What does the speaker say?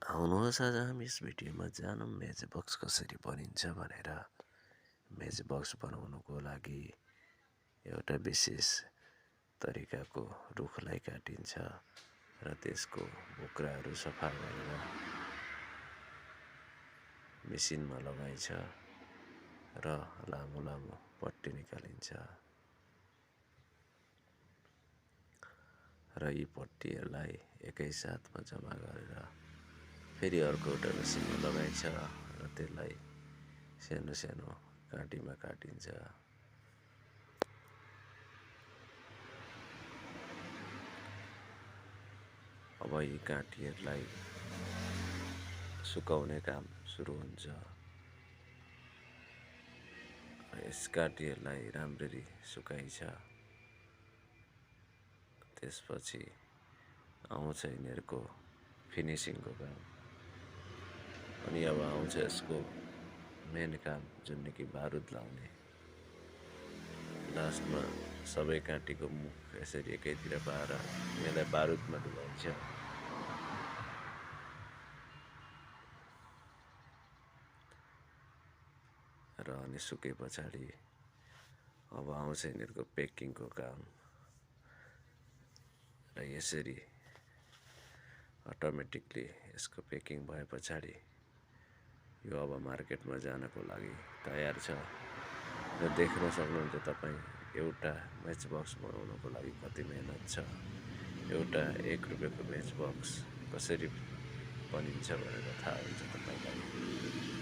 आउनुहोस् आज हामी यस भिडियोमा जानौँ म्याच बक्स कसरी बनिन्छ भनेर। म्याच बक्स बनाउनुको लागि एउटा विशेष तरिकाको रुखलाई काटिन्छ र त्यसको बोक्राहरू सफा गरेर मेसिनमा लगाइन्छ र लामो लामो पट्टी निकालिन्छ र यी पट्टीहरूलाई एकैसाथमा जम्मा गरेर फेरि अर्को एउटा मेसिनमा लगाइन्छ र त्यसलाई सानो सानो काँटीमा काटिन्छ। अब यी काँटीहरूलाई सुकाउने काम सुरु हुन्छ। यस काँटीहरूलाई राम्ररी सुकाइन्छ। त्यसपछि आउँछ यिनीहरूको फिनिसिङको काम। अनि अब आउँछ यसको मेन काम, जुन कि बारुद लाउने। लास्टमा सबै काँटीको मुख यसरी एकैतिर पाएर यसलाई बारुदमा डुबाइन्छ। र अनि सुके पछाडि अब आउँछ यिनीहरूको पेकिङको काम। र यसरी अटोमेटिकली यसको पेकिङ भए पछाडि यो अब मार्केटमा जानको लागि तयार छ। र देख्न सक्नुहुन्छ तपाईँ एउटा म्याच बक्स बनाउनको लागि कति मेहनत छ। एउटा 1 रुपियाँको म्याच बक्स कसरी बनिन्छ भनेर थाहा हुन्छ तपाईलाई।